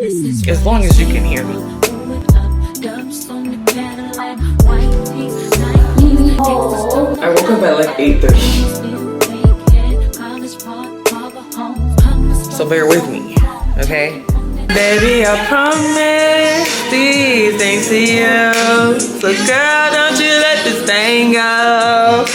As long as you can hear me. I woke up at like 8:30. So bear with me, okay? Baby, I promise these things to you. So girl, don't you let this thing go.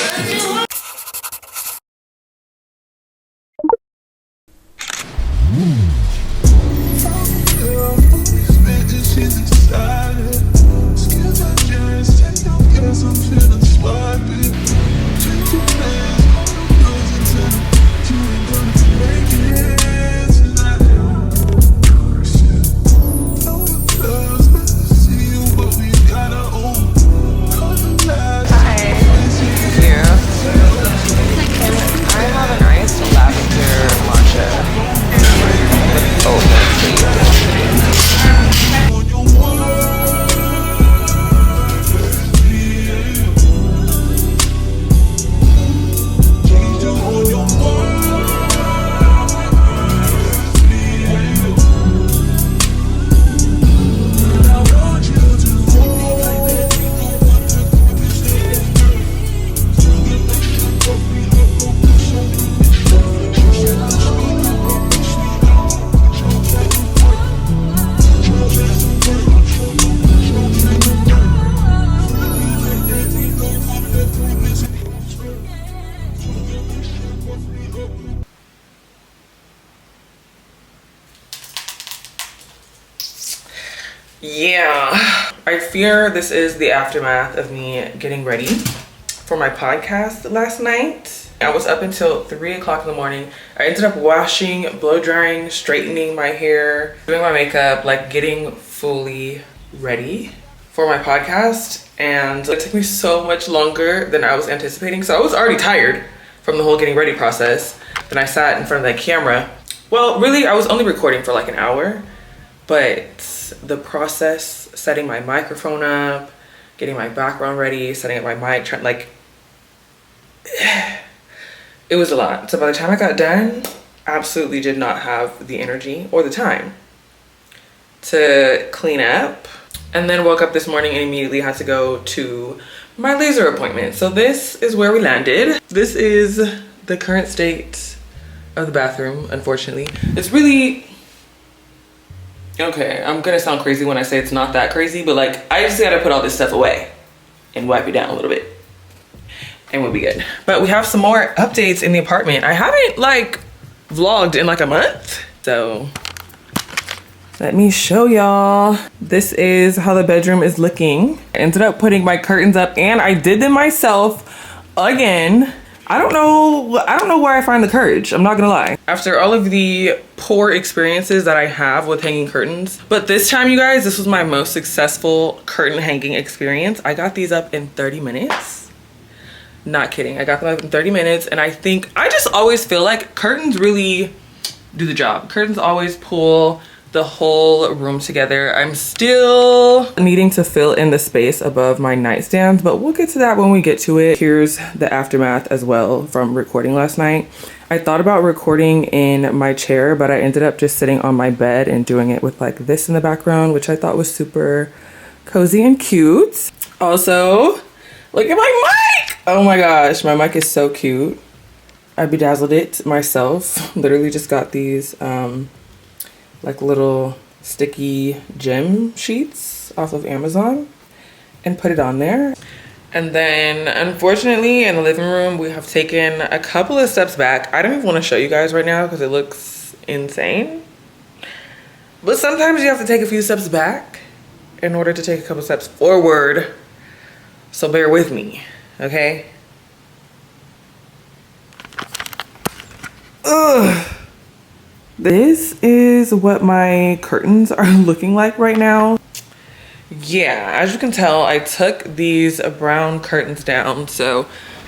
Yeah, I fear this is the aftermath of me getting ready for my podcast last night. I was up until 3 o'clock in the morning. I ended up washing, blow drying, straightening my hair, doing my makeup, like getting fully ready for my podcast. And it took me so much longer than I was anticipating. So I was already tired from the whole getting ready process. Then I sat in front of that camera. Well, really, I was only recording for like an hour, but the process, setting my microphone up, getting my background ready, setting up my mic, it was a lot. So by the time I got done, absolutely did not have the energy or the time to clean up. And then woke up this morning and immediately had to go to my laser appointment. So this is where we landed. This is the current state of the bathroom, unfortunately. It's really, okay, I'm gonna sound crazy when I say it's not that crazy, but like, I just gotta put all this stuff away and wipe it down a little bit and we'll be good. But we have some more updates in the apartment. I haven't like vlogged in like a month. So let me show y'all. This is how the bedroom is looking. I ended up putting my curtains up and I did them myself again. I don't know where I find the courage, I'm not gonna lie. After all of the poor experiences that I have with hanging curtains, but this time, you guys, this was my most successful curtain hanging experience. I got these up in 30 minutes. Not kidding, I got them up in 30 minutes, and I just always feel like curtains really do the job. Curtains always pull the whole room together. I'm still needing to fill in the space above my nightstands, but we'll get to that when we get to it. Here's the aftermath as well from recording last night. I thought about recording in my chair, but I ended up just sitting on my bed and doing it with like this in the background, which I thought was super cozy and cute. Also, look at my mic! Oh my gosh, my mic is so cute. I bedazzled it myself. Literally just got these like little sticky gem sheets off of Amazon and put it on there. And then unfortunately in the living room, we have taken a couple of steps back. I don't even want to show you guys right now because it looks insane. But sometimes you have to take a few steps back in order to take a couple steps forward. So bear with me, okay? Ugh. This is what my curtains are looking like right now. Yeah, as you can tell, I took these brown curtains down. So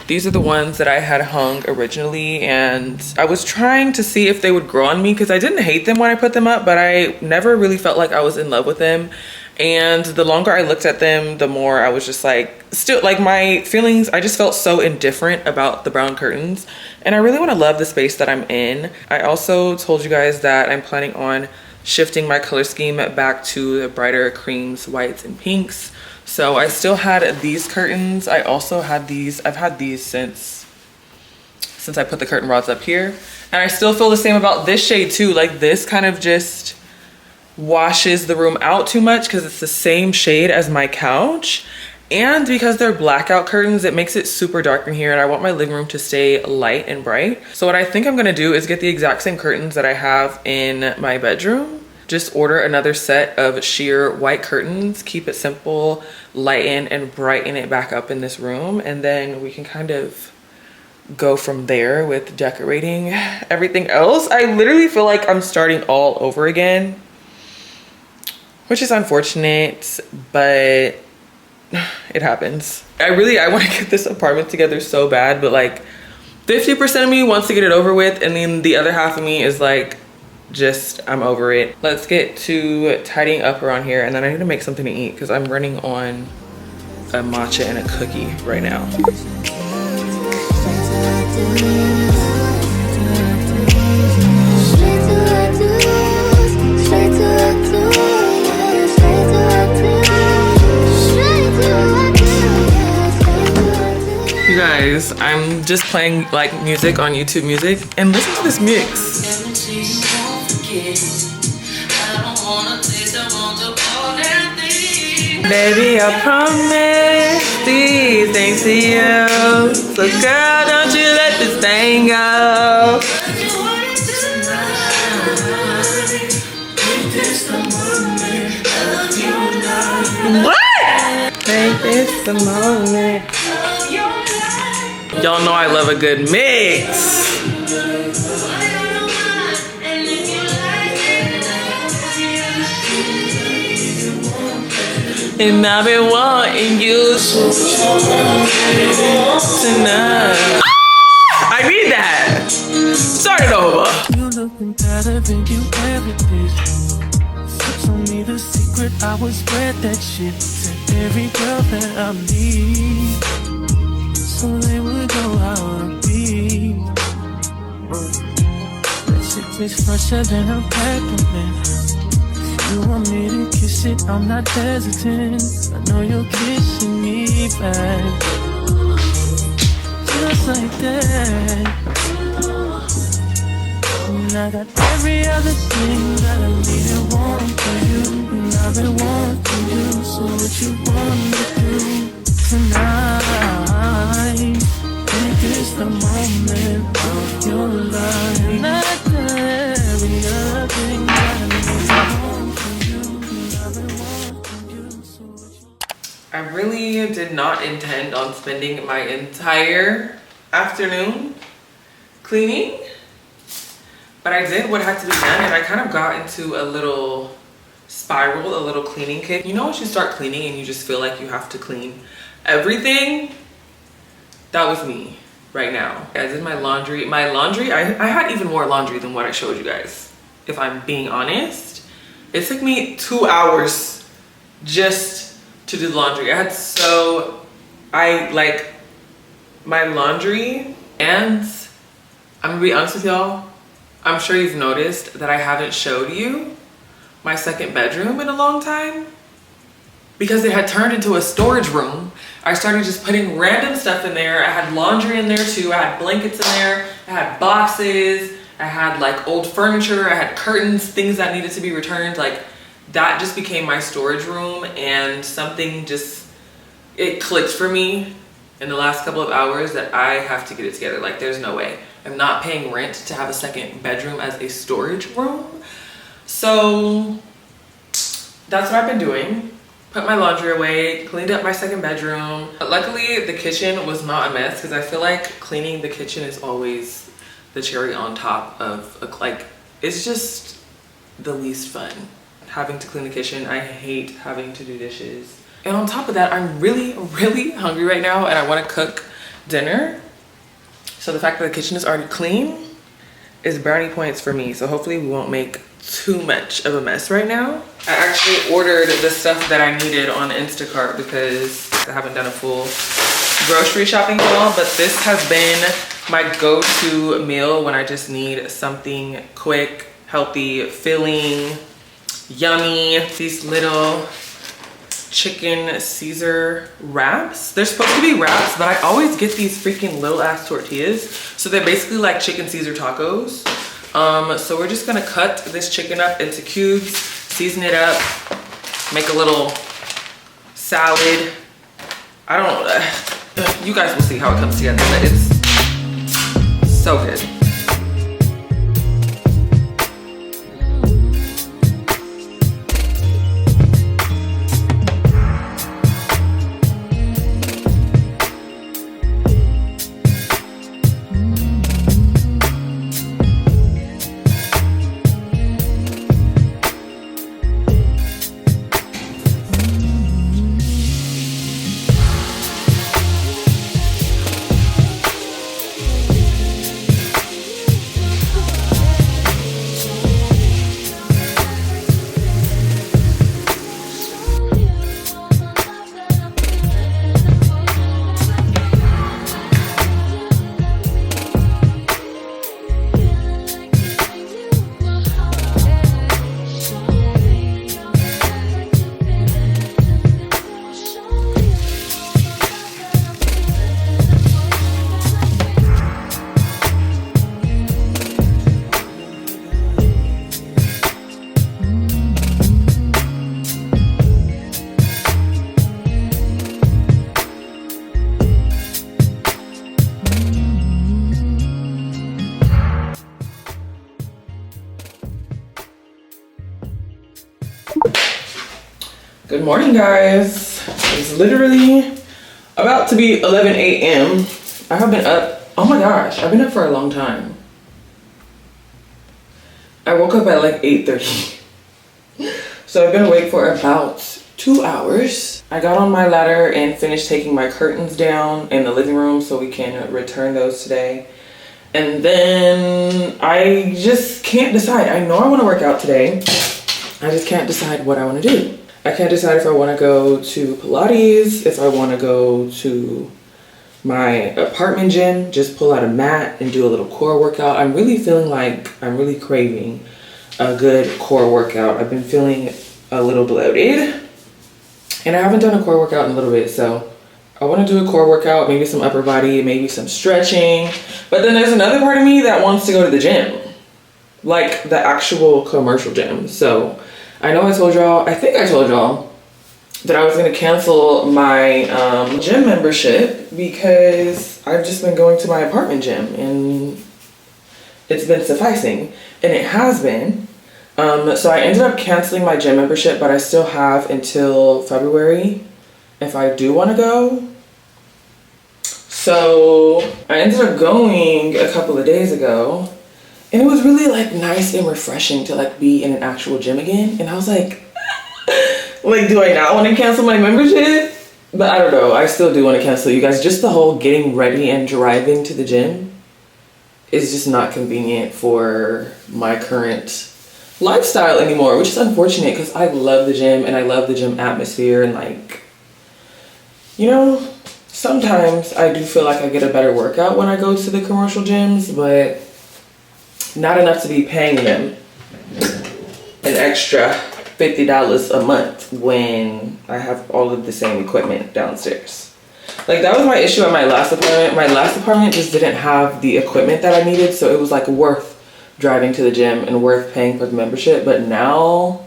these are the ones that I had hung originally, and I was trying to see if they would grow on me because I didn't hate them when I put them up, but I never really felt like I was in love with them. And the longer I looked at them, the more I was just like, still like my feelings, I just felt so indifferent about the brown curtains. And I really want to love the space that I'm in. I also told you guys that I'm planning on shifting my color scheme back to the brighter creams, whites, and pinks. So I still had these curtains. I also had these. I've had these since I put the curtain rods up here. And I still feel the same about this shade too. Like this kind of just washes the room out too much because it's the same shade as my couch. And because they're blackout curtains, it makes it super dark in here, and I want my living room to stay light and bright. So what I think I'm gonna do is get the exact same curtains that I have in my bedroom. Just order another set of sheer white curtains, keep it simple, lighten and brighten it back up in this room, and then we can kind of go from there with decorating everything else. I literally feel like I'm starting all over again, which is unfortunate, but it happens. I want to get this apartment together so bad, but like 50% of me wants to get it over with, and then the other half of me is like, just I'm over it. Let's get to tidying up around here, and then I need to make something to eat because I'm running on a matcha and a cookie right now. You guys, I'm just playing like music on YouTube Music, and listen to this mix. Baby, I promise these things to you. So girl, don't you let this thing go. What? Make this the moment. Y'all know I love a good mix. And I've been wanting you tonight. I need that. Start it over. You looking better than you ever did. Told me the secret, I would spread that shit to every girl that I meet, so they would know how to be. That shit tastes fresher than a peppermint. You want me to kiss it, I'm not hesitant. I know you're kissing me back, just like that. And I got every other thing that I need and want for you, and I've been wanting you. So what you want me to do tonight? Make this the moment of your life. And I got every other thing that I need and want for you, and I've been wanting you. So what you... I really did not intend on spending my entire afternoon cleaning, but I did what had to be done, and I kind of got into a little spiral, a little cleaning kick. You know, once you start cleaning and you just feel like you have to clean everything? That was me right now. I did my laundry. I had even more laundry than what I showed you guys, if I'm being honest. It took me 2 hours just to do the laundry. My laundry, and I'm gonna be honest with y'all, I'm sure you've noticed that I haven't showed you my second bedroom in a long time because it had turned into a storage room. I started just putting random stuff in there. I had laundry in there too. I had blankets in there. I had boxes. I had like old furniture. I had curtains, things that needed to be returned. Like that just became my storage room, and something just, it clicked for me in the last couple of hours that I have to get it together. Like there's no way. I'm not paying rent to have a second bedroom as a storage room. So that's what I've been doing. Put my laundry away, cleaned up my second bedroom. But luckily the kitchen was not a mess, because I feel like cleaning the kitchen is always the cherry on top of it's just the least fun. Having to clean the kitchen, I hate having to do dishes. And on top of that, I'm really, really hungry right now, and I want to cook dinner. So the fact that the kitchen is already clean is brownie points for me. So hopefully we won't make too much of a mess right now. I actually ordered the stuff that I needed on Instacart because I haven't done a full grocery shopping haul, but this has been my go-to meal when I just need something quick, healthy, filling, yummy, these little chicken Caesar wraps. They're supposed to be wraps, but I always get these freaking little ass tortillas. So they're basically like chicken Caesar tacos. So we're just gonna cut this chicken up into cubes, season it up, make a little salad. I don't, you guys will see how it comes together, but it's so good. Good morning, guys. It's literally about to be 11 a.m. I have been up, oh my gosh, I've been up for a long time. I woke up at like 8:30. So I've been awake for about 2 hours. I got on my ladder and finished taking my curtains down in the living room so we can return those today. And then I just can't decide. I know I want to work out today. I just can't decide what I want to do. I can't decide if I want to go to Pilates, if I want to go to my apartment gym, just pull out a mat and do a little core workout. I'm really feeling like I'm really craving a good core workout. I've been feeling a little bloated and I haven't done a core workout in a little bit. So I want to do a core workout, maybe some upper body, maybe some stretching. But then there's another part of me that wants to go to the gym, like the actual commercial gym. So I know I told y'all, I think I told y'all that I was gonna cancel my gym membership because I've just been going to my apartment gym and it's been sufficing, and it has been. So I ended up canceling my gym membership, but I still have until February if I do wanna go. So I ended up going a couple of days ago. And it was really like nice and refreshing to like be in an actual gym again. And I was like, do I not want to cancel my membership? But I don't know. I still do want to cancel, you guys. Just the whole getting ready and driving to the gym is just not convenient for my current lifestyle anymore, which is unfortunate because I love the gym and I love the gym atmosphere. And like, you know, sometimes I do feel like I get a better workout when I go to the commercial gyms, but not enough to be paying them an extra $50 a month when I have all of the same equipment downstairs. Like that was my issue at my last apartment. My last apartment just didn't have the equipment that I needed, so it was like worth driving to the gym and worth paying for the membership. But now,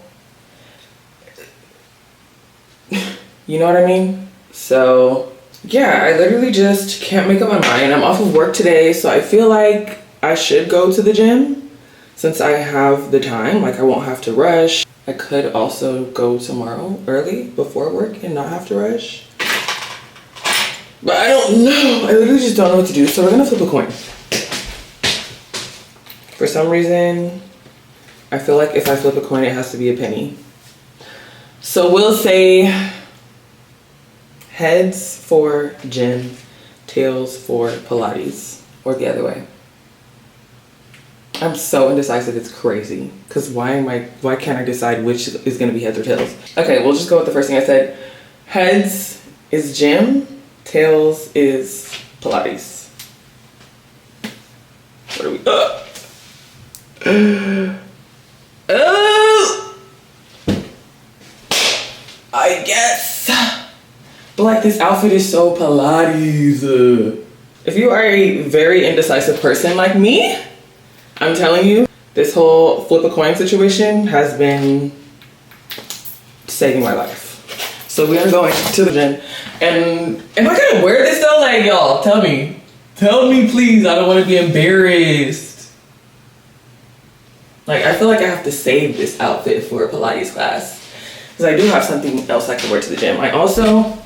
you know what I mean? So yeah, I literally just can't make up my mind. I'm off of work today, so I feel like I should go to the gym since I have the time. Like I won't have to rush. I could also go tomorrow early before work and not have to rush. But I don't know. I literally just don't know what to do. So we're gonna flip a coin. For some reason, I feel like if I flip a coin, it has to be a penny. So we'll say heads for gym, tails for Pilates, or the other way. I'm so indecisive, it's crazy. Cause why can't I decide which is gonna be heads or tails? Okay, we'll just go with the first thing I said. Heads is gym, tails is Pilates. What are we, I guess. But like this outfit is so Pilates. If you are a very indecisive person like me, I'm telling you, this whole flip a coin situation has been saving my life. So we are going to the gym. And am I gonna wear this though? Like, y'all, tell me. Tell me, please. I don't want to be embarrassed. Like, I feel like I have to save this outfit for a Pilates class. Because I do have something else I can wear to the gym. I also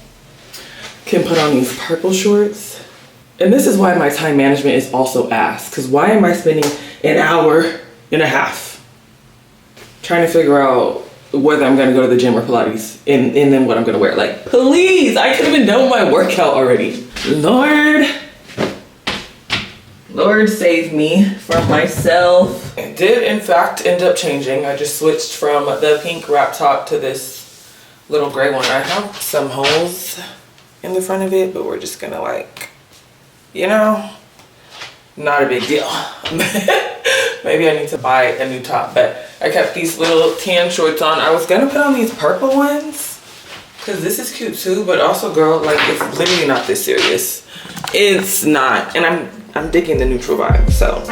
can put on these purple shorts. And this is why my time management is also ass. Because why am I spending an hour and a half trying to figure out whether I'm gonna go to the gym or Pilates and then what I'm gonna wear? Like, please, I could have been done with my workout already. Lord save me from myself. It did in fact end up changing. I just switched from the pink wrap top to this little gray one. I have some holes in the front of it, but we're just gonna like, you know, not a big deal. Maybe I need to buy a new top, but I kept these little tan shorts on. I was gonna put on these purple ones because this is cute too, but also girl, like it's literally not this serious. It's not, and I'm digging the neutral vibe, so.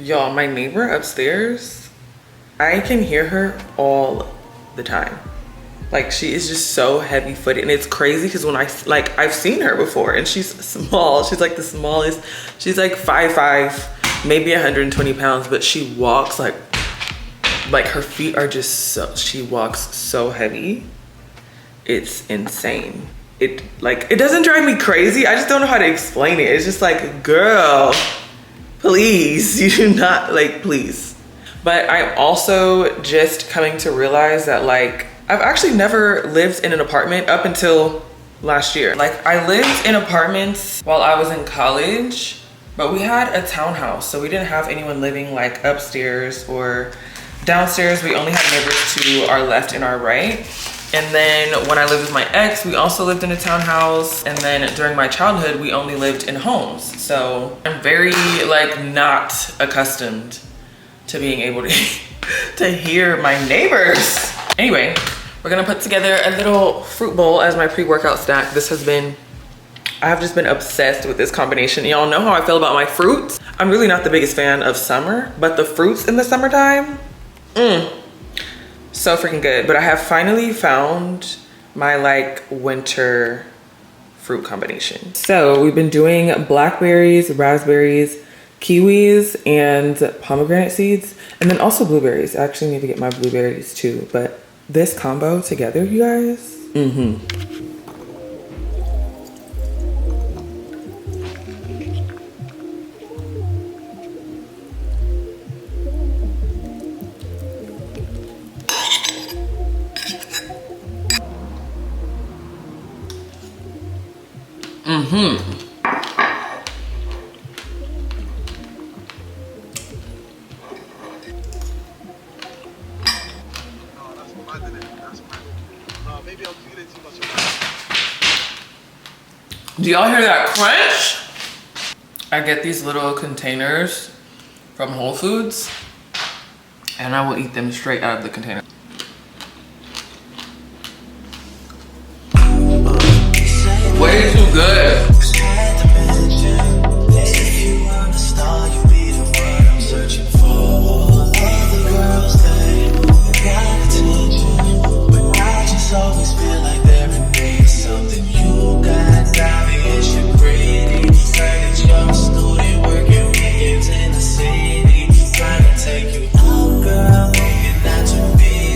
Y'all, my neighbor upstairs, I can hear her all the time. Like, she is just so heavy footed, and it's crazy because when I've seen her before, and she's small. She's like the smallest. She's like 5'5", maybe 120 pounds, but she walks like her feet are just so, she walks so heavy. It's insane. It doesn't drive me crazy. I just don't know how to explain it. It's just like, girl, please, you do not, like, please. But I'm also just coming to realize that, like, I've actually never lived in an apartment up until last year. Like, I lived in apartments while I was in college, but we had a townhouse, so we didn't have anyone living like upstairs or downstairs. We only had neighbors to our left and our right. And then when I lived with my ex, we also lived in a townhouse. And then during my childhood, we only lived in homes. So I'm very like not accustomed to being able to hear my neighbors. Anyway, we're gonna put together a little fruit bowl as my pre-workout snack. I've just been obsessed with this combination. Y'all know how I feel about my fruits. I'm really not the biggest fan of summer, but the fruits in the summertime, so freaking good. But I have finally found my like winter fruit combination. So we've been doing blackberries, raspberries, kiwis, and pomegranate seeds, and then also blueberries. I actually need to get my blueberries too, but this combo together, you guys, Do y'all hear that crunch? I get these little containers from Whole Foods and I will eat them straight out of the container. Way too good. Take you out, girl, looking at your feet.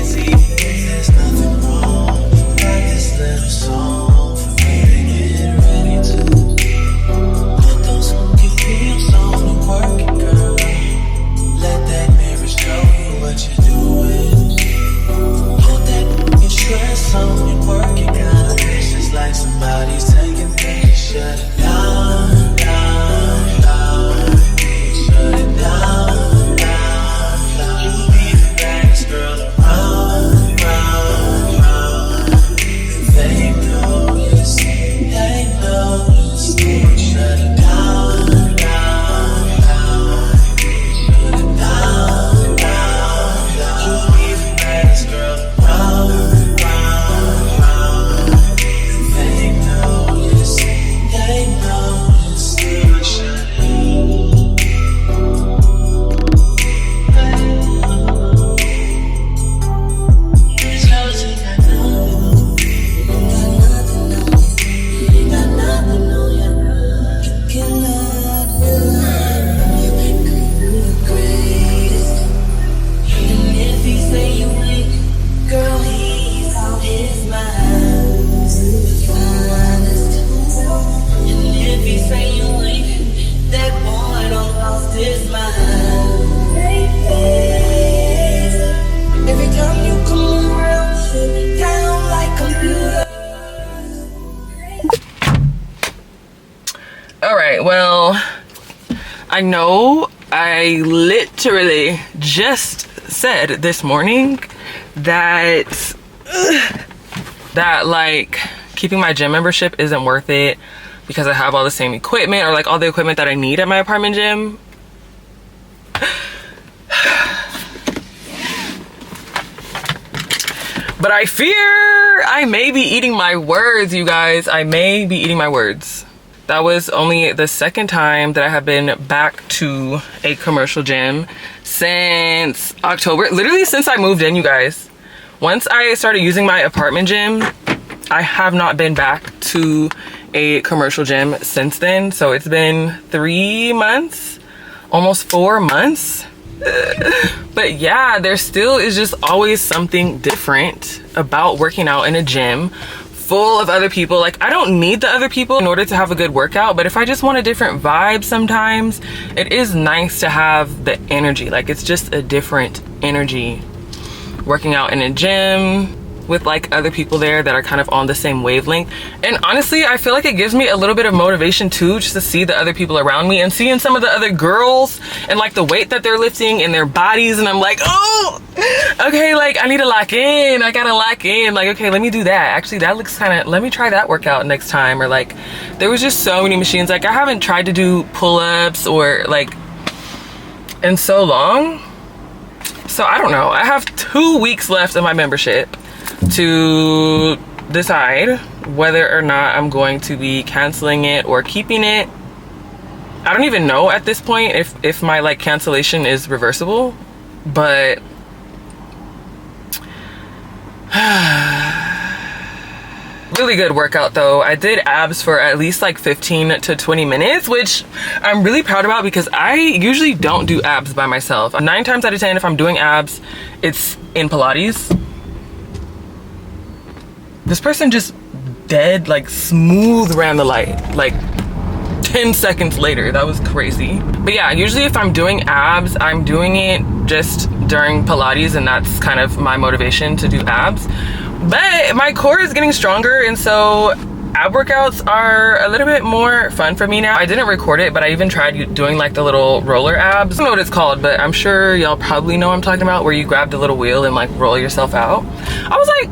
I know I literally just said this morning that like keeping my gym membership isn't worth it because I have all the same equipment, or like all the equipment that I need at my apartment gym. But I fear I may be eating my words, you guys. I may be eating my words. That was only the second time that I have been back to a commercial gym since October. Literally since I moved in, you guys. Once I started using my apartment gym, I have not been back to a commercial gym since then. So it's been 3 months, almost 4 months. But yeah, there still is just always something different about working out in a gym full of other people. Like, I don't need the other people in order to have a good workout, but if I just want a different vibe sometimes, it is nice to have the energy. Like, it's just a different energy working out in a gym with like other people there that are kind of on the same wavelength. And honestly, I feel like it gives me a little bit of motivation too, just to see the other people around me and seeing some of the other girls and like the weight that they're lifting in their bodies, and I'm like, oh, okay, like I need to lock in. I gotta lock in. Like, okay, let me do that. Actually, that looks kind of, let me try that workout next time. Or like, there was just so many machines. Like, I haven't tried to do pull-ups or like in so long. So I don't know. I have 2 weeks left of my membership to decide whether or not I'm going to be canceling it or keeping it. I don't even know at this point if my like cancellation is reversible, but really good workout though. I did abs for at least like 15 to 20 minutes, which I'm really proud about because I usually don't do abs by myself. 9 times out of 10, if I'm doing abs, it's in Pilates. This person just dead, like smooth ran the light, like 10 seconds later. That was crazy. But yeah, usually if I'm doing abs, I'm doing it just during Pilates, and that's kind of my motivation to do abs. But my core is getting stronger, and so ab workouts are a little bit more fun for me now. I didn't record it, but I even tried doing like the little roller abs. I don't know what it's called, but I'm sure y'all probably know what I'm talking about, where you grab the little wheel and like roll yourself out. I was like,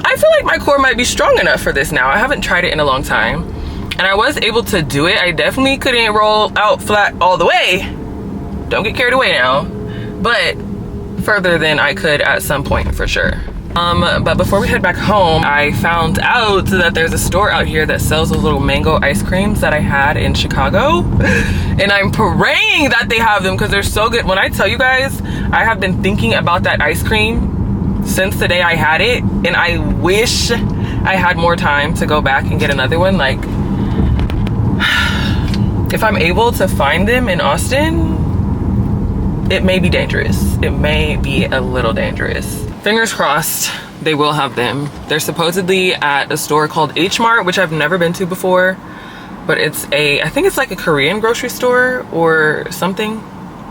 I feel like my core might be strong enough for this now. I haven't tried it in a long time, and I was able to do it. I definitely couldn't roll out flat all the way. Don't get carried away now, but further than I could at some point for sure. But before we head back home, I found out that there's a store out here that sells those little mango ice creams that I had in Chicago, and I'm praying that they have them because they're so good. When I tell you guys, I have been thinking about that ice cream since the day I had it, and I wish I had more time to go back and get another one. Like, if I'm able to find them in Austin, it may be dangerous. It may be a little dangerous. Fingers crossed they will have them. They're supposedly at a store called H Mart, which I've never been to before, but it's I think it's like a Korean grocery store or something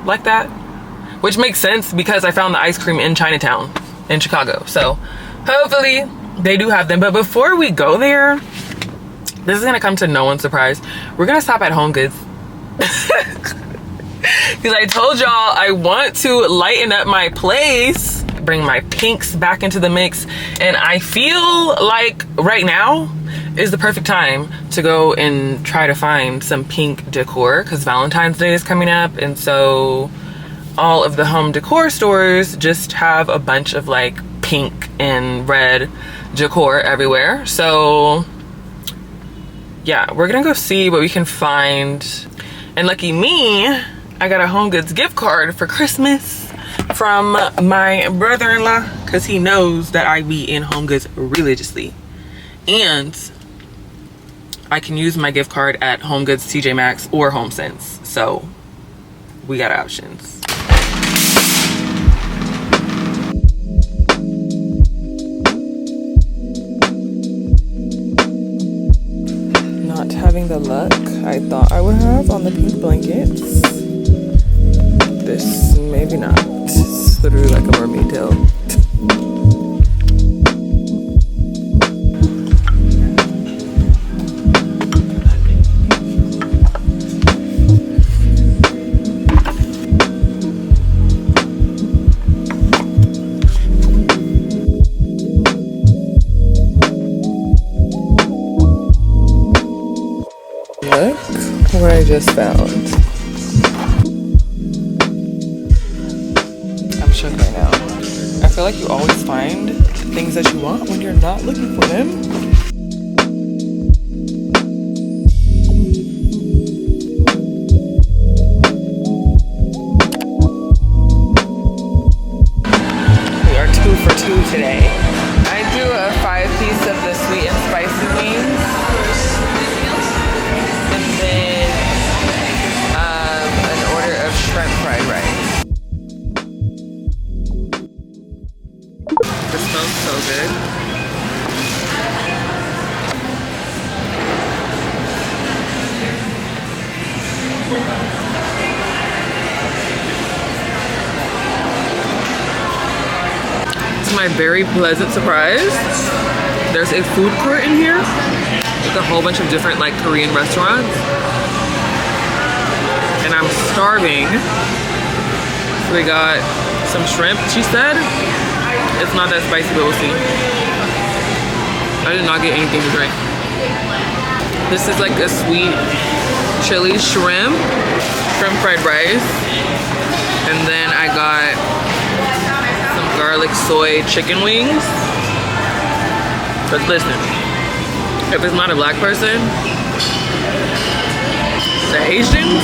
like that, which makes sense because I found the ice cream in Chinatown in Chicago. So hopefully they do have them. But before we go there, this is gonna come to no one's surprise, we're gonna stop at Home Goods. Because I told y'all I want to lighten up my place, bring my pinks back into the mix, and I feel like right now is the perfect time to go and try to find some pink decor, because Valentine's Day is coming up, and so all of the home decor stores just have a bunch of like pink and red decor everywhere. So yeah, we're gonna go see what we can find. And lucky me, I got a Home Goods gift card for Christmas from my brother-in-law, because he knows that I be in Home Goods religiously, and I can use my gift card at Home Goods, TJ Maxx, or HomeSense. So we got options. Not having the luck I thought I would have on the pink blankets. This maybe not. It's literally like a mermaid tail. just found. I'm shook right now. I feel like you always find things that you want when you're not looking for them. We are 2 for 2 today. I do a 5-piece of the sweet and spicy wings. And then an order of shrimp fried rice. This smells so good. To my very pleasant surprise, there's a food court in here with a whole bunch of different like Korean restaurants. And I'm starving. So we got some shrimp, she said. It's not that spicy, but we'll see. I did not get anything to drink. This is like a sweet chili shrimp fried rice. And then I got some garlic soy chicken wings. But listen, if it's not a black person, the Asians,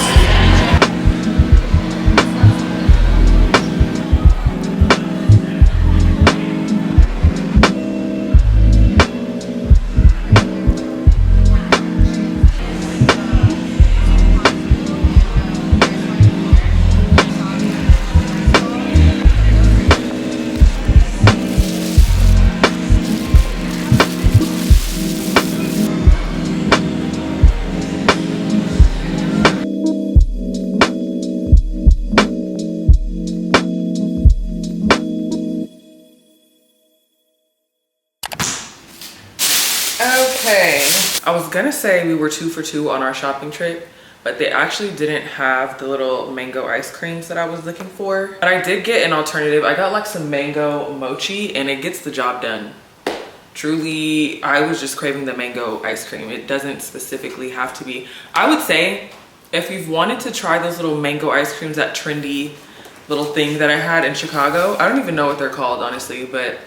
okay. I was gonna say we were 2 for 2 on our shopping trip, but they actually didn't have the little mango ice creams that I was looking for. But I did get an alternative. I got like some mango mochi and it gets the job done. Truly, I was just craving the mango ice cream. It doesn't specifically have to be. I would say if you've wanted to try those little mango ice creams, that trendy little thing that I had in Chicago, I don't even know what they're called honestly, but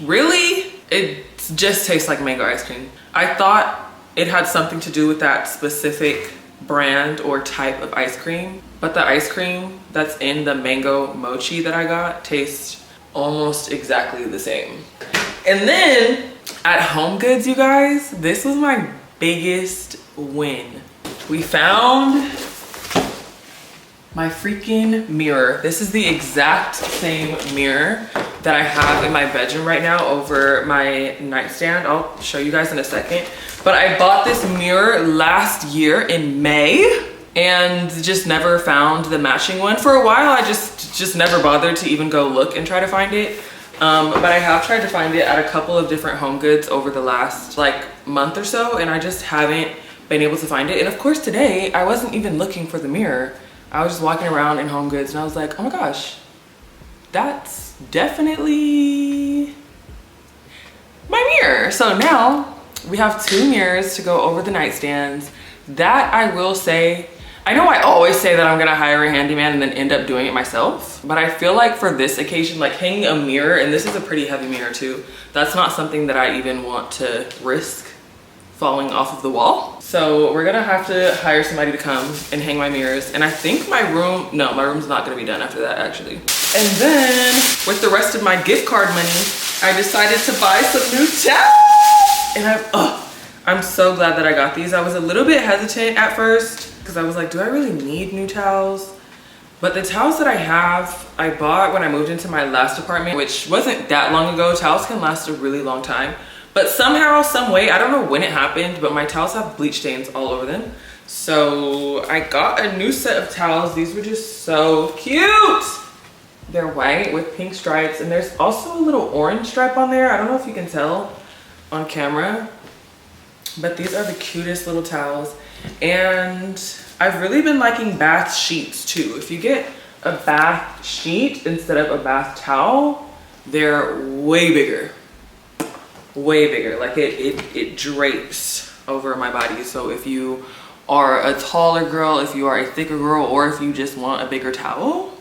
really, it just tastes like mango ice cream. I thought it had something to do with that specific brand or type of ice cream, but the ice cream that's in the mango mochi that I got tastes almost exactly the same. And then at Home Goods, you guys, this was my biggest win. We found my freaking mirror. This is the exact same mirror that I have in my bedroom right now over my nightstand. I'll show you guys in a second. But I bought this mirror last year in May and just never found the matching one. For a while, I just never bothered to even go look and try to find it. But I have tried to find it at a couple of different Home Goods over the last like month or so, and I just haven't been able to find it. And of course today, I wasn't even looking for the mirror. I was just walking around in Home Goods and I was like, oh my gosh, that's definitely my mirror. So now we have 2 mirrors to go over the nightstands. That I will say, I know I always say that I'm gonna hire a handyman and then end up doing it myself, but I feel like for this occasion, like hanging a mirror, and this is a pretty heavy mirror too, that's not something that I even want to risk falling off of the wall. So we're gonna have to hire somebody to come and hang my mirrors. And I think my room's not gonna be done after that actually. And then with the rest of my gift card money, I decided to buy some new towels. And I'm so glad that I got these. I was a little bit hesitant at first because I was like, do I really need new towels? But the towels that I have, I bought when I moved into my last apartment, which wasn't that long ago. Towels can last a really long time. But somehow, some way, I don't know when it happened, but my towels have bleach stains all over them. So I got a new set of towels. These were just so cute. They're white with pink stripes, and there's also a little orange stripe on there. I don't know if you can tell on camera, but these are the cutest little towels. And I've really been liking bath sheets too. If you get a bath sheet instead of a bath towel, they're way bigger. Way bigger. Like it drapes over my body. So if you are a taller girl, if you are a thicker girl, or if you just want a bigger towel,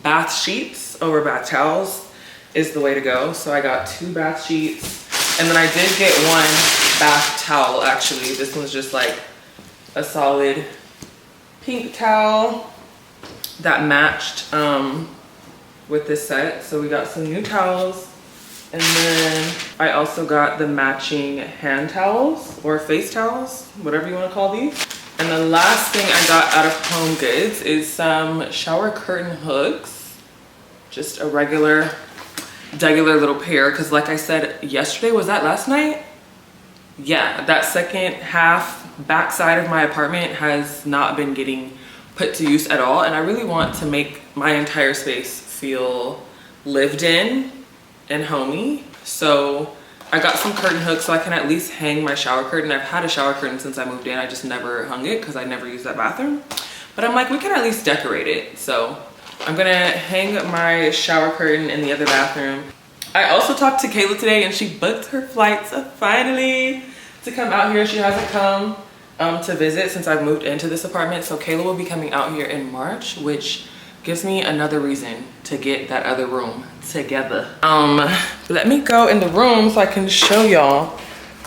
bath sheets over bath towels is the way to go. So I got 2 bath sheets, and then I did get 1 bath towel actually. This one's just like a solid pink towel that matched with this set. So we got some new towels, and then I also got the matching hand towels or face towels, whatever you want to call these. And the last thing I got out of Home Goods is some shower curtain hooks, just a regular little pair, because like I said yesterday, was that last night? Yeah, that second half back side of my apartment has not been getting put to use at all, and I really want to make my entire space feel lived in and homey. So I got some curtain hooks so I can at least hang my shower curtain. I've had a shower curtain since I moved in. I just never hung it because I never used that bathroom. But I'm like, we can at least decorate it. So I'm gonna hang my shower curtain in the other bathroom. I also talked to Kayla today, and she booked her flights finally to come out here. She hasn't come to visit since I've moved into this apartment. So Kayla will be coming out here in March, which gives me another reason to get that other room together. Let me go in the room so I can show y'all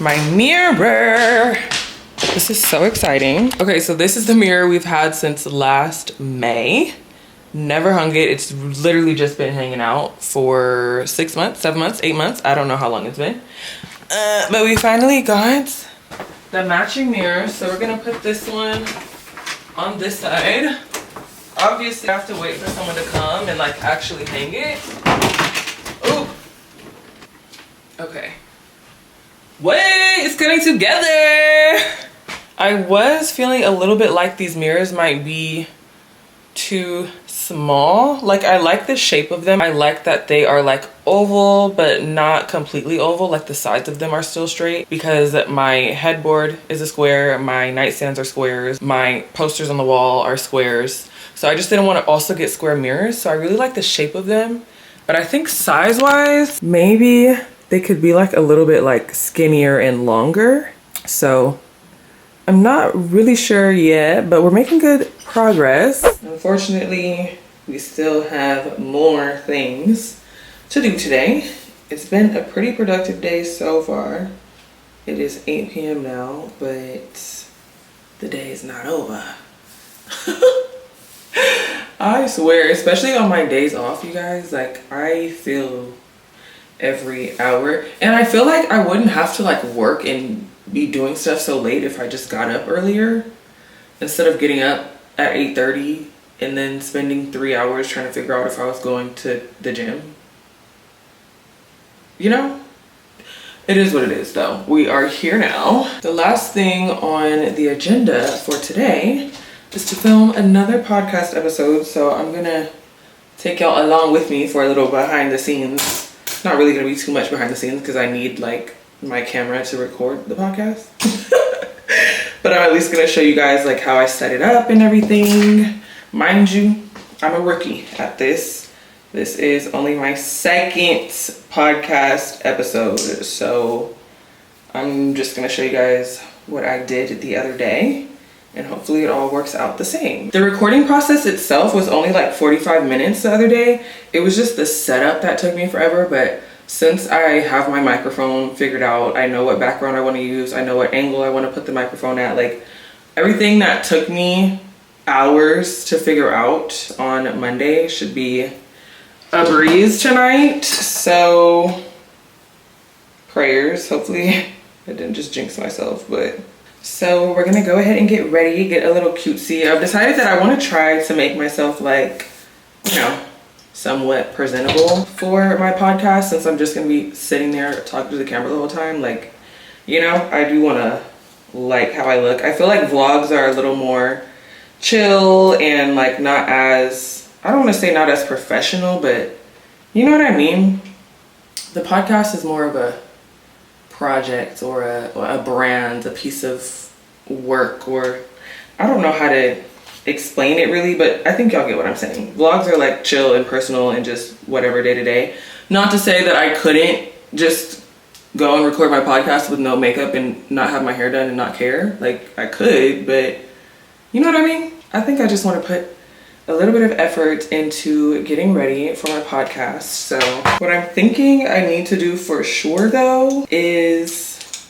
my mirror. This is so exciting. Okay, so this is the mirror we've had since last May. Never hung it. It's literally just been hanging out for 6 months, 7 months, 8 months. I don't know how long it's been. But we finally got the matching mirror. So we're gonna put this one on this side. Obviously, I have to wait for someone to come and like actually hang it. Ooh. Okay. Wait, it's coming together. I was feeling a little bit like these mirrors might be too small. Like, I like the shape of them. I like that they are like oval, but not completely oval. Like the sides of them are still straight, because my headboard is a square, my nightstands are squares, my posters on the wall are squares. So I just didn't want to also get square mirrors. So I really like the shape of them. But I think size wise, maybe they could be like a little bit like skinnier and longer. So I'm not really sure yet, but we're making good progress. Unfortunately, we still have more things to do today. It's been a pretty productive day so far. It is 8 p.m. now, but the day is not over. I swear, especially on my days off, you guys, like I feel every hour, and I feel like I wouldn't have to like work and be doing stuff so late if I just got up earlier instead of getting up at 8:30 and then spending 3 hours trying to figure out if I was going to the gym. You know, it is what it is though. We are here now. The last thing on the agenda for today is to film another podcast episode. So I'm gonna take y'all along with me for a little behind the scenes. Not really gonna be too much behind the scenes because I need like my camera to record the podcast. But I'm at least gonna show you guys like how I set it up and everything. Mind you, I'm a rookie at this. This is only my second podcast episode. So I'm just gonna show you guys what I did the other day, and hopefully it all works out the same. The recording process itself was only like 45 minutes the other day. It was just the setup that took me forever, but since I have my microphone figured out, I know what background I want to use, I know what angle I want to put the microphone at, like everything that took me hours to figure out on Monday should be a breeze tonight. So prayers, hopefully I didn't just jinx myself, but so we're gonna go ahead and get ready, get a little cutesy. I've decided that I want to try to make myself like, you know, somewhat presentable for my podcast, since I'm just gonna be sitting there talking to the camera the whole time. Like, you know, I do want to like how I look. I feel like vlogs are a little more chill and like not as, I don't want to say not as professional, but you know what I mean. The podcast is more of a project or a brand, a piece of work, or I don't know how to explain it really, but I think y'all get what I'm saying. Vlogs are like chill and personal and just whatever day to day. Not to say that I couldn't just go and record my podcast with no makeup and not have my hair done and not care. Like, I could, but you know what I mean? I think I just want to put a little bit of effort into getting ready for my podcast. So what I'm thinking I need to do for sure though is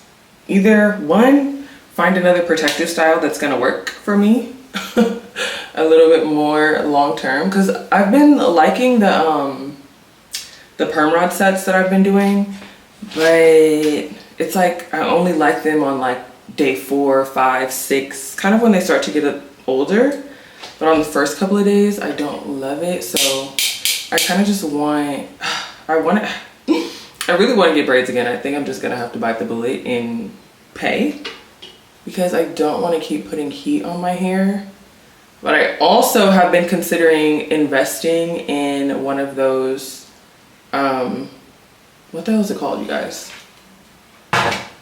either one, find another protective style that's gonna work for me a little bit more long term, because I've been liking the perm rod sets that I've been doing, but it's like I only like them on like day 4, 5, 6, kind of when they start to get older. But on the first couple of days, I don't love it. So I kind of just want, I really want to get braids again. I think I'm just going to have to bite the bullet and pay, because I don't want to keep putting heat on my hair. But I also have been considering investing in one of those, what the hell is it called, you guys?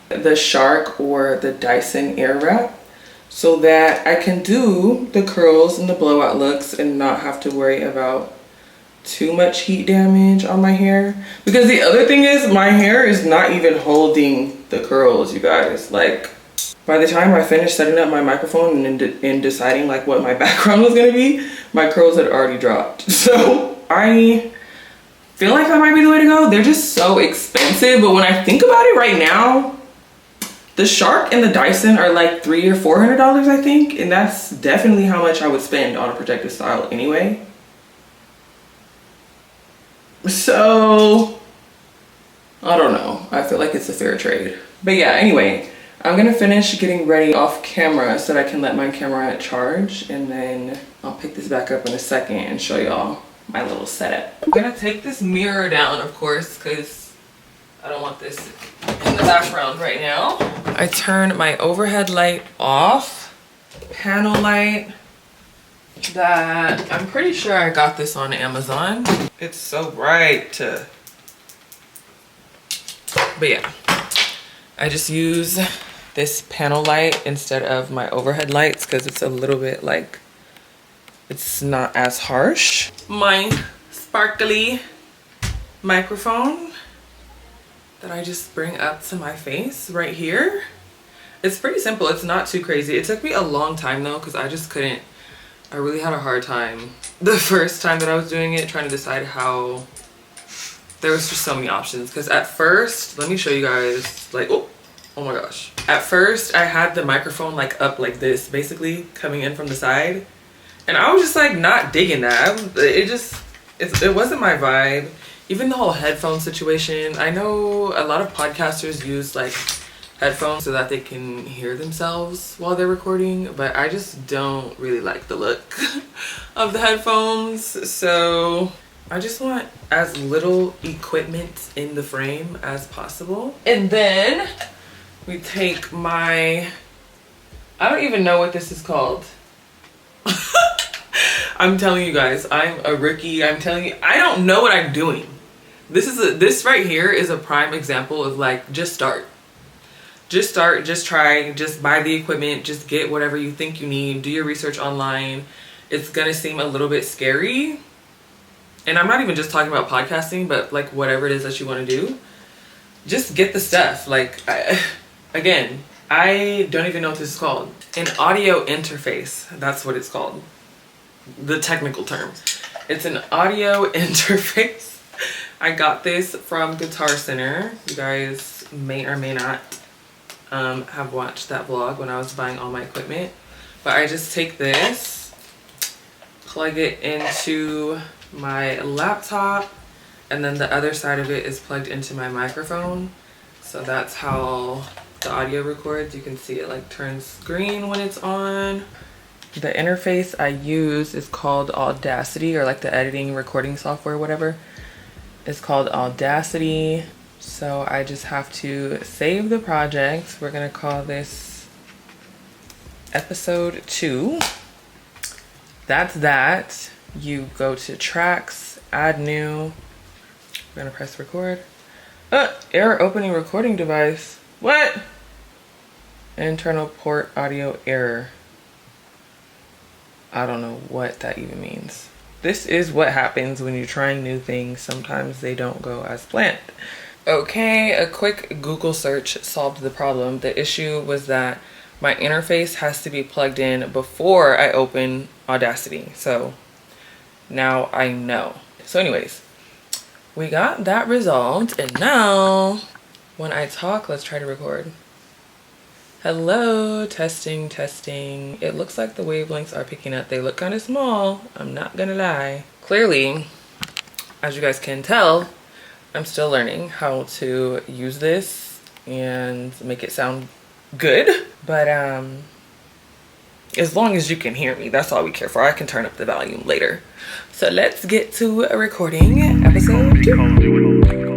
The Shark or the Dyson Airwrap, so that I can do the curls and the blowout looks and not have to worry about too much heat damage on my hair. Because the other thing is, my hair is not even holding the curls, you guys. Like, by the time I finished setting up my microphone and deciding like what my background was gonna be, my curls had already dropped. So I feel like that might be the way to go. They're just so expensive, but when I think about it right now, the Shark and the Dyson are like $300 or $400, I think, and that's definitely how much I would spend on a protective style anyway. So I don't know. I feel like it's a fair trade. But yeah, anyway, I'm gonna finish getting ready off camera so that I can let my camera charge, and then I'll pick this back up in a second and show y'all my little setup. I'm gonna take this mirror down, of course, because I don't want this in the background right now. I turn my overhead light off, panel light that I'm pretty sure I got this on Amazon. It's so bright. But yeah, I just use this panel light instead of my overhead lights because it's a little bit like, it's not as harsh. My sparkly microphone that I just bring up to my face right here. It's pretty simple. It's not too crazy. It took me a long time though, because I just couldn't, I really had a hard time the first time that I was doing it, trying to decide how, there was just so many options. Because at first, let me show you guys, like, oh my gosh. At first I had the microphone like up like this, basically coming in from the side. And I was just like not digging that. It wasn't my vibe. Even the whole headphone situation. I know a lot of podcasters use like headphones so that they can hear themselves while they're recording, but I just don't really like the look of the headphones. So I just want as little equipment in the frame as possible. And then we take my, I don't even know what this is called. I'm telling you guys, I'm a rookie. I'm telling you, I don't know what I'm doing. This right here is a prime example of like, just start, just try, just buy the equipment, just get whatever you think you need, do your research online. It's gonna seem a little bit scary. And I'm not even just talking about podcasting, but like whatever it is that you want to do, just get the stuff. Like, again, I don't even know what this is called. An audio interface, that's what it's called. The technical term. It's an audio interface. I got this from Guitar Center. You guys may or may not have watched that vlog when I was buying all my equipment. But I just take this, plug it into my laptop, and then the other side of it is plugged into my microphone. So that's how the audio records. You can see it like turns green when it's on. The interface I use is called Audacity, or like the editing recording software, whatever. It's called Audacity. So I just have to save the project. We're gonna call this episode 2. That's that. You go to tracks, add new. We're gonna press record. Error opening recording device. What? Internal port audio error. I don't know what that even means. This is what happens when you're trying new things. Sometimes they don't go as planned. Okay, a quick Google search solved the problem. The issue was that my interface has to be plugged in before I open Audacity. So now I know. So anyways, we got that resolved, and now when I talk, let's try to record. Hello, testing, testing. It looks like the wavelengths are picking up. They look kind of small, I'm not gonna lie. Clearly, as you guys can tell, I'm still learning how to use this and make it sound good. But as long as you can hear me, that's all we care for. I can turn up the volume later. So let's get to a recording episode 2.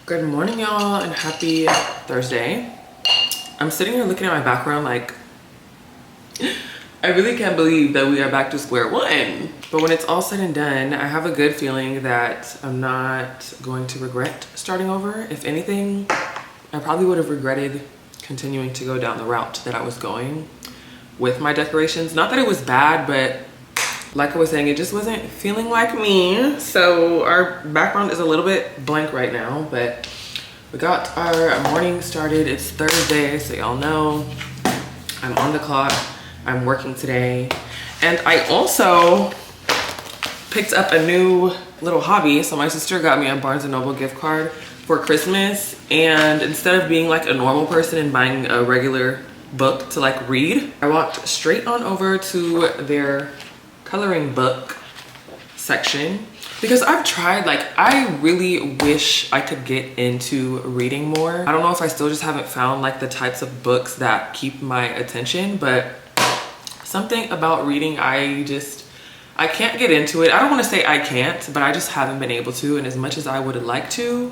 Good morning, y'all, and happy Thursday. I'm sitting here looking at my background like, I really can't believe that we are back to square one. But when it's all said and done, I have a good feeling that I'm not going to regret starting over. If anything, I probably would have regretted continuing to go down the route that I was going with my decorations. Not that it was bad, but like I was saying, it just wasn't feeling like me. So our background is a little bit blank right now, but we got our morning started. It's Thursday, so y'all know I'm on the clock. I'm working today. And I also picked up a new little hobby. So my sister got me a Barnes & Noble gift card for Christmas. And instead of being like a normal person and buying a regular book to like read, I walked straight on over to their coloring book section because I've tried, like, I really wish I could get into reading more. I don't know if I still just haven't found like the types of books that keep my attention, but something about reading, I can't get into it. I don't want to say I can't, but I just haven't been able to. And as much as I would like to,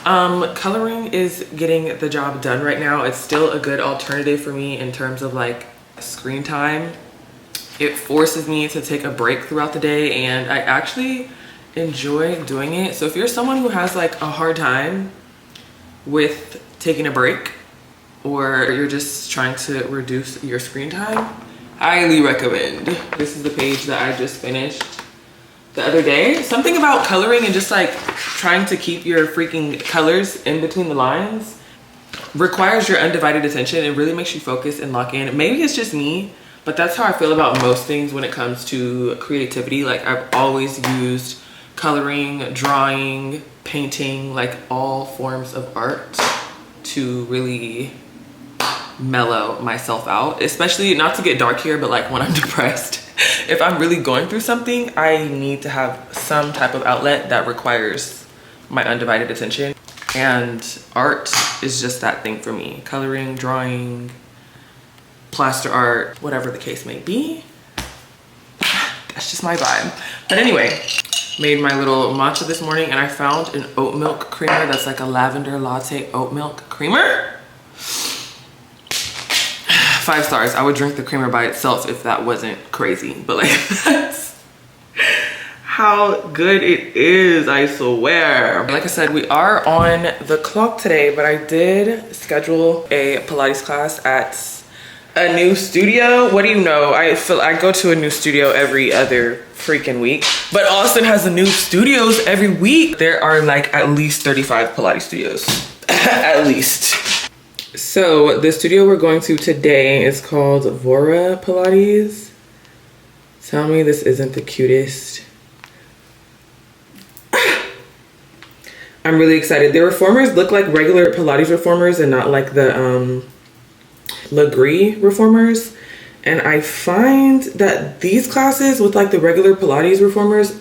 coloring is getting the job done right now. It's still a good alternative for me in terms of like screen time. It forces me to take a break throughout the day, and I actually enjoy doing it. So if you're someone who has like a hard time with taking a break, or you're just trying to reduce your screen time, highly recommend. This is the page that I just finished the other day. Something about coloring and just like trying to keep your freaking colors in between the lines requires your undivided attention. It really makes you focus and lock in. Maybe it's just me, but that's how I feel about most things when it comes to creativity. Like, I've always used coloring, drawing, painting, like all forms of art to really mellow myself out, especially, not to get dark here, but like when I'm depressed. If I'm really going through something, I need to have some type of outlet that requires my undivided attention. And art is just that thing for me. Coloring, drawing, plaster art, whatever the case may be. That's just my vibe. But anyway, made my little matcha this morning, and I found an oat milk creamer that's like a lavender latte oat milk creamer. 5 stars. I would drink the creamer by itself if that wasn't crazy, but like that's how good it is, I swear. Like I said, we are on the clock today, but I did schedule a Pilates class at A new studio? What do you know? I go to a new studio every other freaking week. But Austin has a new studios every week. There are like at least 35 Pilates studios. At least. So the studio we're going to today is called Vora Pilates. Tell me this isn't the cutest. I'm really excited. The reformers look like regular Pilates reformers and not like the Legree reformers. And I find that these classes with like the regular Pilates reformers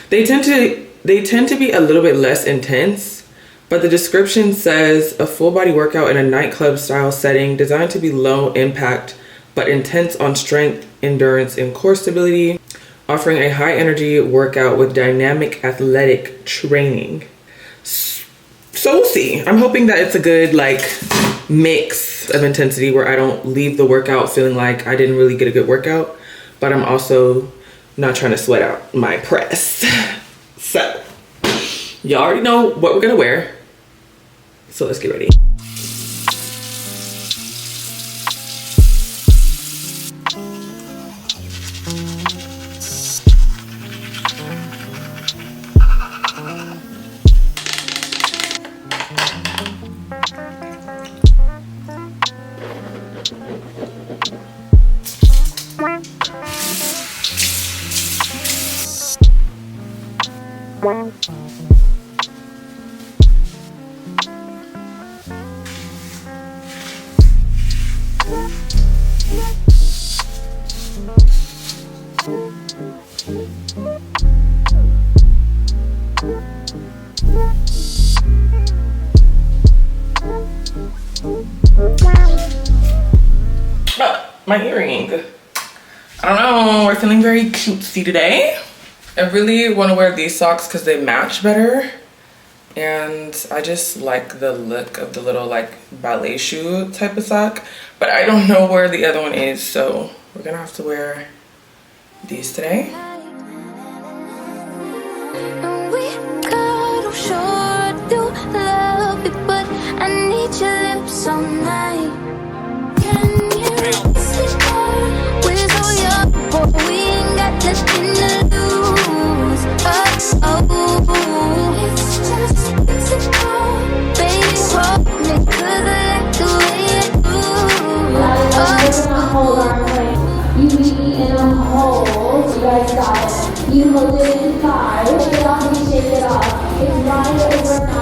they tend to be a little bit less intense, but the description says a full body workout in a nightclub style setting designed to be low impact but intense on strength, endurance, and core stability, offering a high energy workout with dynamic athletic training. So we'll see. I'm hoping that it's a good like mix of intensity where I don't leave the workout feeling like I didn't really get a good workout, but I'm also not trying to sweat out my press. So y'all already know what we're gonna wear. So let's get ready. My earring. I don't know, we're feeling very cutesy today. I really want to wear these socks because they match better, and I just like the look of the little like ballet shoe type of sock, but I don't know where the other one is, so we're gonna have to wear these today. I need your lips all night. Can you sleep on? We're so young, boy, we ain't got nothing to lose. Oh, it's just physical. Baby, hold me, 'cause I like the way it moves. Hold on, wait. You be in a hold. You guys got it. You hold it in 5. Shake it off and shake it off. It's right over now.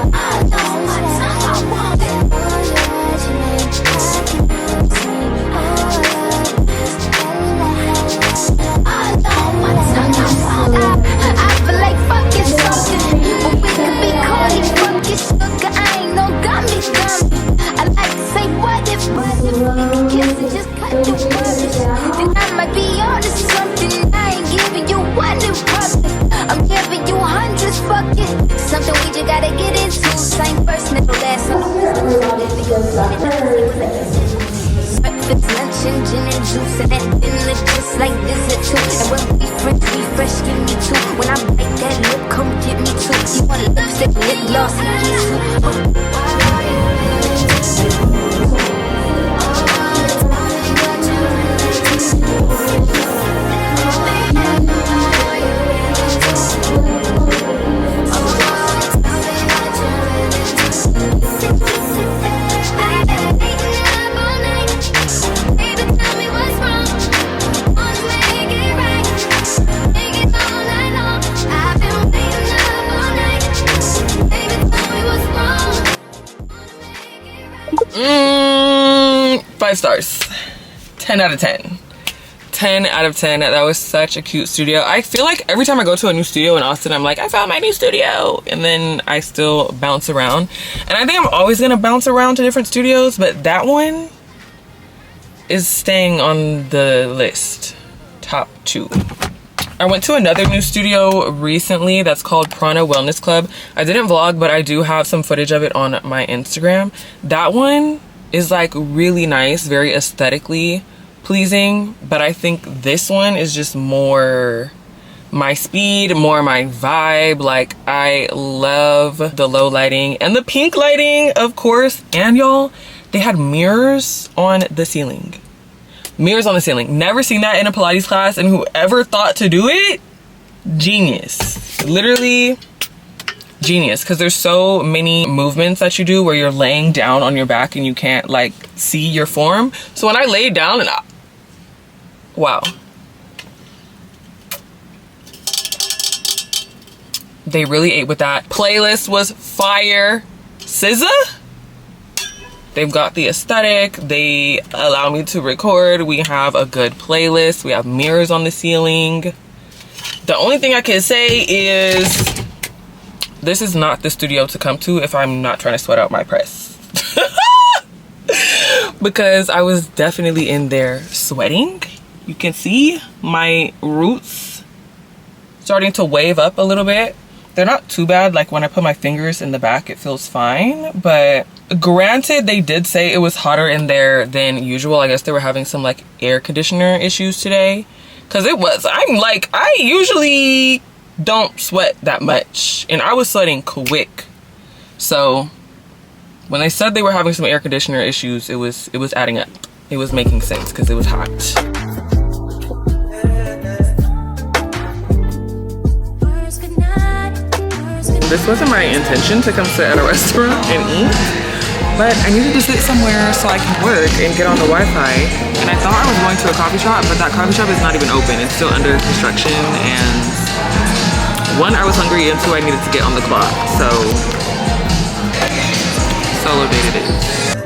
I know my tongue, I want it. I feel like fucking something, but we could be calling fucking sugar. I ain't no gummy. I like to say what if we could kiss and just cut the words. Then I might be on to something. I ain't giving you one in public. I'm giving you hundreds, fucking something we just gotta get into. Same first, middle, last. Breakfast, lunch, and gin and juice, and that dinner just like dessert too. And when we fresh, give me 2. When I bite that lip, come get me 2. You want lipstick, lip gloss, and kiss. Five stars. 10 out of 10. 10 out of 10. That was such a cute studio. I feel like every time I go to a new studio in Austin, I'm like, I found my new studio, and then I still bounce around. And I think I'm always gonna bounce around to different studios, but that one is staying on the list. Top 2. I went to another new studio recently that's called Prana Wellness Club. I didn't vlog, but I do have some footage of it on my Instagram. That one is like really nice, very aesthetically pleasing, but I think this one is just more my speed, more my vibe. Like, I love the low lighting and the pink lighting, of course. And y'all, they had mirrors on the ceiling. Mirrors on the ceiling. Never seen that in a Pilates class, and whoever thought to do it, genius. Literally genius, because there's so many movements that you do where you're laying down on your back and you can't like see your form. So when I laid down and wow. They really ate with that. Playlist was fire. SZA? They've got the aesthetic. They allow me to record. We have a good playlist. We have mirrors on the ceiling. The only thing I can say is this is not the studio to come to if I'm not trying to sweat out my press. Because I was definitely in there sweating. You can see my roots starting to wave up a little bit. They're not too bad. Like when I put my fingers in the back, it feels fine. But granted, they did say it was hotter in there than usual. I guess they were having some like air conditioner issues today. Cause it was, I usually don't sweat that much. And I was sweating quick. So when they said they were having some air conditioner issues, it was adding up. It was making sense because it was hot. This wasn't my intention to come sit at a restaurant and eat, but I needed to sit somewhere so I can work and get on the Wi-Fi. And I thought I was going to a coffee shop, but that coffee shop is not even open. It's still under construction, and one, I was hungry, and two, I needed to get on the clock. So, solo date it is.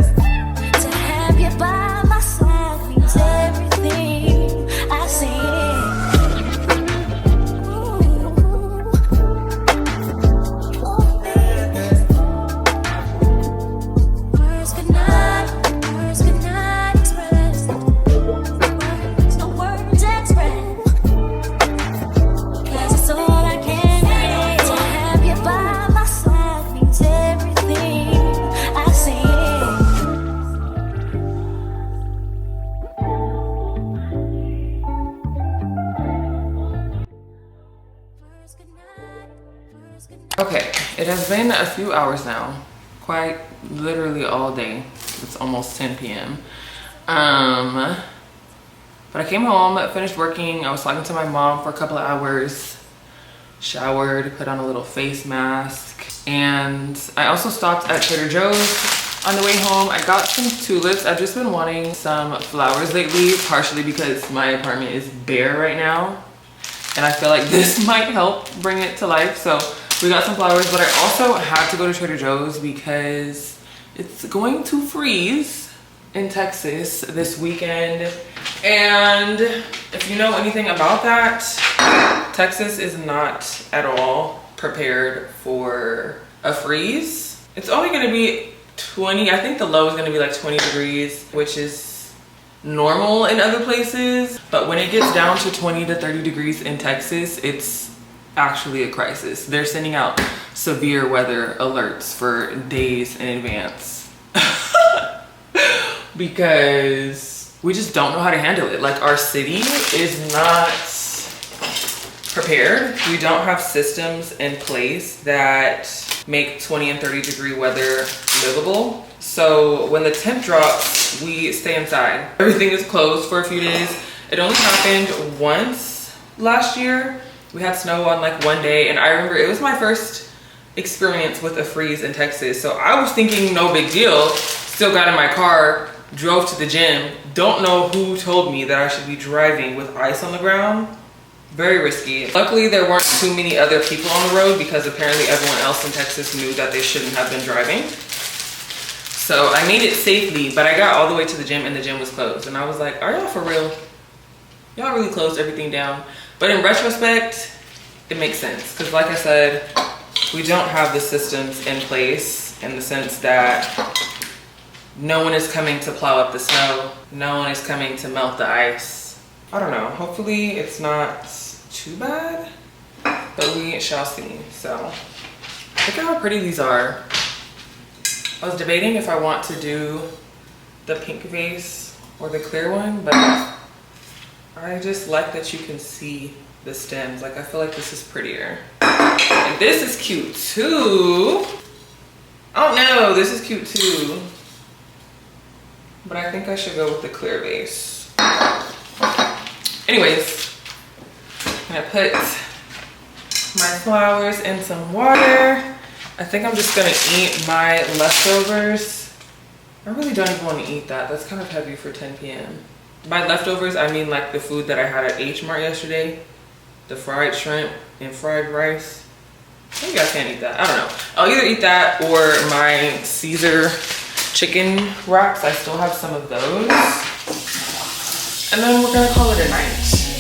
To have you by my side means everything. I see it. Words could not express. Words, no words express. 'Cause it's all I can do. To have you by my side means everything. I see it. Words could not. Okay, it has been a few hours now, quite literally all day. It's almost 10 p.m. But I came home, finished working. I was talking to my mom for a couple of hours, showered, put on a little face mask, and I also stopped at Trader Joe's on the way home. I got some tulips. I've just been wanting some flowers lately, partially because my apartment is bare right now, and I feel like this might help bring it to life. So we got some flowers, but I also had to go to Trader Joe's because it's going to freeze in Texas this weekend. And if you know anything about that, Texas is not at all prepared for a freeze. It's only gonna be 20, I think the low is gonna be like 20 degrees, which is normal in other places. But when it gets down to 20 to 30 degrees in Texas, it's actually a crisis. They're sending out severe weather alerts for days in advance because we just don't know how to handle it. Like, our city is not prepared. We don't have systems in place that make 20 and 30 degree weather livable. So when the temp drops, we stay inside. Everything is closed for a few days. It only happened once last year. We had snow on like one day, and I remember it was my first experience with a freeze in Texas. So I was thinking no big deal. Still got in my car, drove to the gym. Don't know who told me that I should be driving with ice on the ground. Very risky. Luckily, there weren't too many other people on the road because apparently everyone else in Texas knew that they shouldn't have been driving. So I made it safely, but I got all the way to the gym and the gym was closed. And I was like, are y'all for real? Y'all really closed everything down? But in retrospect, it makes sense. Because like I said, we don't have the systems in place in the sense that no one is coming to plow up the snow. No one is coming to melt the ice. I don't know. Hopefully it's not too bad, but we shall see. So look at how pretty these are. I was debating if I want to do the pink vase or the clear one, but I just like that you can see the stems. Like, I feel like this is prettier. And this is cute too. Oh no, this is cute too. But I think I should go with the clear vase. Anyways, I'm gonna put my flowers in some water. I think I'm just gonna eat my leftovers. I really don't even want to eat that. That's kind of heavy for 10 p.m. By leftovers, I mean like the food that I had at H Mart yesterday. The fried shrimp and fried rice. Maybe I can't eat that. I don't know. I'll either eat that or my Caesar chicken wraps. I still have some of those. And then we're gonna call it a night.